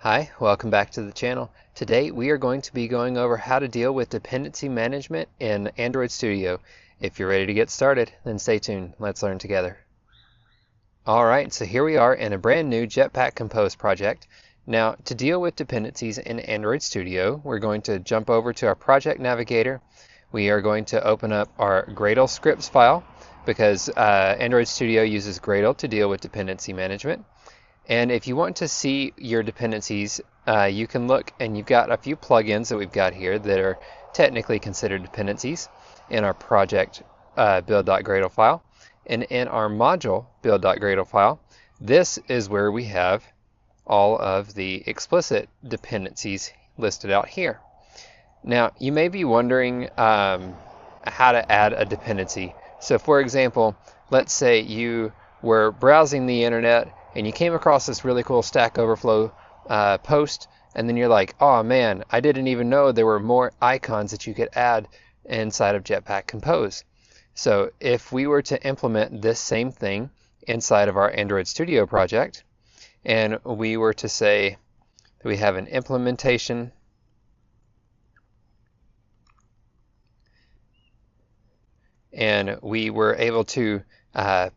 Hi, welcome back to the channel. Today we are going to be going over how to deal with dependency management in Android Studio. If you're ready to get started, then stay tuned. Let's learn together. Alright, so here we are in a brand new Jetpack Compose project. Now, to deal with dependencies in Android Studio, we're going to jump over to our project navigator. We are going to open up our Gradle scripts file because Android Studio uses Gradle to deal with dependency management. And if you want to see your dependencies, you can look, and you've got a few plugins that we've got here that are technically considered dependencies in our project build.gradle file. And in our module build.gradle file, this is where we have all of the explicit dependencies listed out here. Now, you may be wondering how to add a dependency. So for example, let's say you were browsing the internet and you came across this really cool Stack Overflow post, and then you're like, oh man, I didn't even know there were more icons that you could add inside of Jetpack Compose. So if we were to implement this same thing inside of our Android Studio project, and we were to say that we have an implementation and we were able to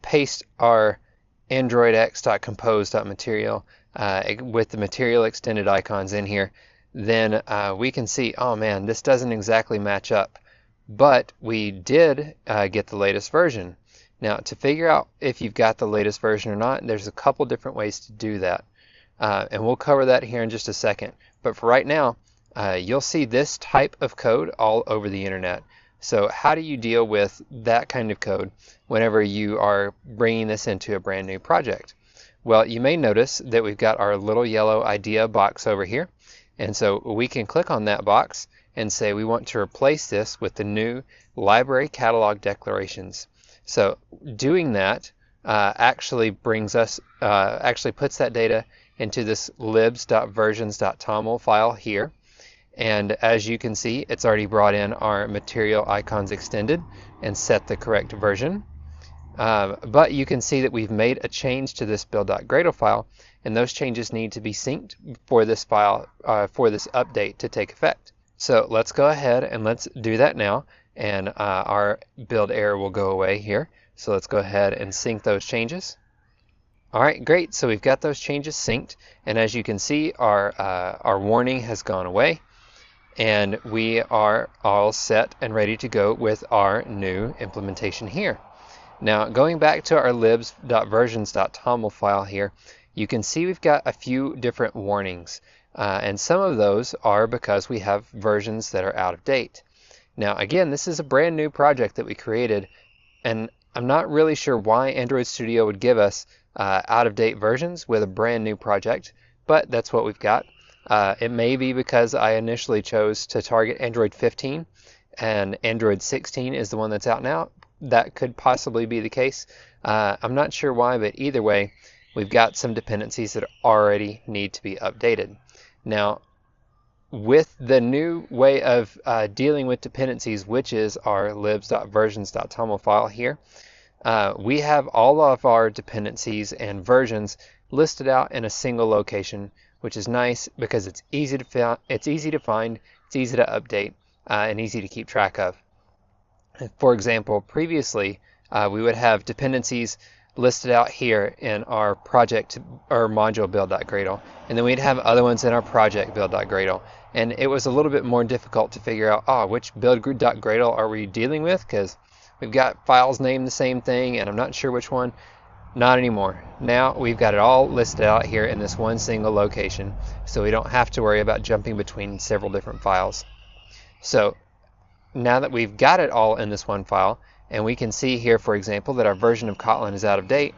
paste our androidx.compose.material with the material extended icons in here, then we can see, oh man, this doesn't exactly match up. But we did get the latest version. Now, to figure out if you've got the latest version or not, there's a couple different ways to do that. And we'll cover that here in just a second. But for right now, you'll see this type of code all over the internet. So how do you deal with that kind of code whenever you are bringing this into a brand new project? Well, you may notice that we've got our little yellow idea box over here. And so we can click on that box and say we want to replace this with the new library catalog declarations. So doing that actually brings us, actually puts that data into this libs.versions.toml file here. And as you can see, it's already brought in our material icons extended and set the correct version. But you can see that we've made a change to this build.gradle file, and those changes need to be synced for this file, for this update to take effect. So let's go ahead and let's do that now, and our build error will go away here. So let's go ahead and sync those changes. Alright, great. So we've got those changes synced, and as you can see, our warning has gone away. And we are all set and ready to go with our new implementation here. Now, going back to our libs.versions.toml file here, you can see we've got a few different warnings. And some of those are because we have versions that are out of date. Now, again, this is a brand new project that we created, and I'm not really sure why Android Studio would give us out-of-date versions with a brand new project, but that's what we've got. It may be because I initially chose to target Android 15 and Android 16 is the one that's out now. That could possibly be the case. I'm not sure why, but either way, we've got some dependencies that already need to be updated. Now, with the new way of dealing with dependencies, which is our libs.versions.toml file here, we have all of our dependencies and versions listed out in a single location, which is nice because it's easy to find, it's easy to update, and easy to keep track of. For example, previously we would have dependencies listed out here in our project or module build.gradle, and then we'd have other ones in our project build.gradle, and it was a little bit more difficult to figure out, which build.gradle are we dealing with, because we've got files named the same thing and I'm not sure which one. Not anymore. Now we've got it all listed out here in this one single location, so we don't have to worry about jumping between several different files. So now that we've got it all in this one file, and we can see here, for example, that our version of Kotlin is out of date,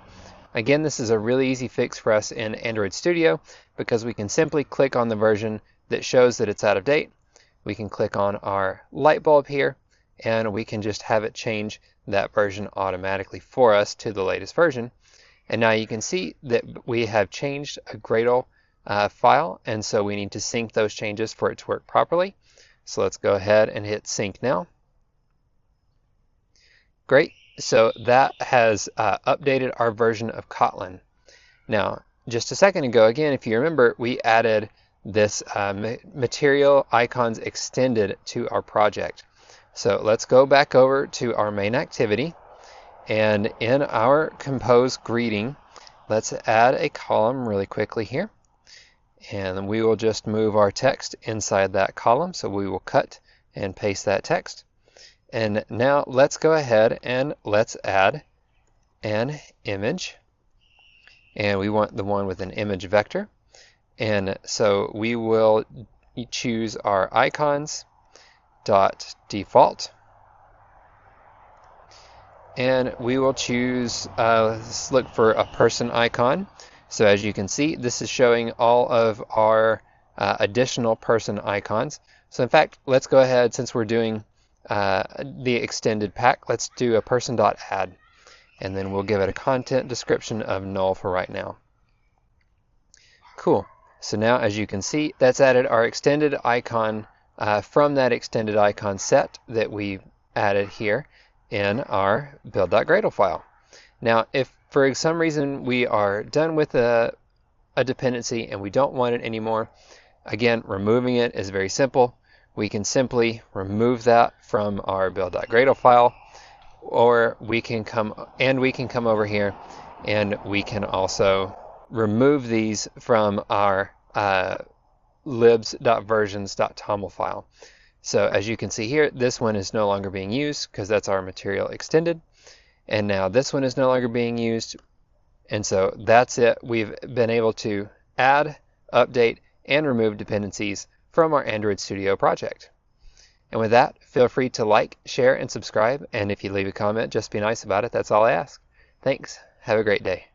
again, this is a really easy fix for us in Android Studio because we can simply click on the version that shows that it's out of date. We can click on our light bulb here, and we can just have it change that version automatically for us to the latest version. And now you can see that we have changed a Gradle file, and so we need to sync those changes for it to work properly. So let's go ahead and hit sync now. Great. So that has updated our version of Kotlin. Now, just a second ago, again, if you remember, we added this material icons extended to our project. So let's go back over to our main activity, and in our compose greeting, let's add a column really quickly here, and we will just move our text inside that column. So we will cut and paste that text. And now let's go ahead and let's add an image, and we want the one with an image vector. And so we will choose our icons dot default, and we will choose let's look for a person icon. So as you can see, this is showing all of our additional person icons. So in fact, let's go ahead, since we're doing the extended pack, let's do a person.add, and then we'll give it a content description of null for right now. Cool. So now, as you can see, that's added our extended icon from that extended icon set that we added here in our build.gradle file. Now, if for some reason we are done with a dependency and we don't want it anymore, again, removing it is very simple. We can simply remove that from our build.gradle file, or we can come over here and we can also remove these from our libs.versions.toml file. So as you can see here, this one is no longer being used because that's our material extended, and now this one is no longer being used, and so that's it. We've been able to add, update, and remove dependencies from our Android Studio project. And with that, feel free to like, share, and subscribe, and if you leave a comment, just be nice about it. That's all I ask. Thanks. Have a great day.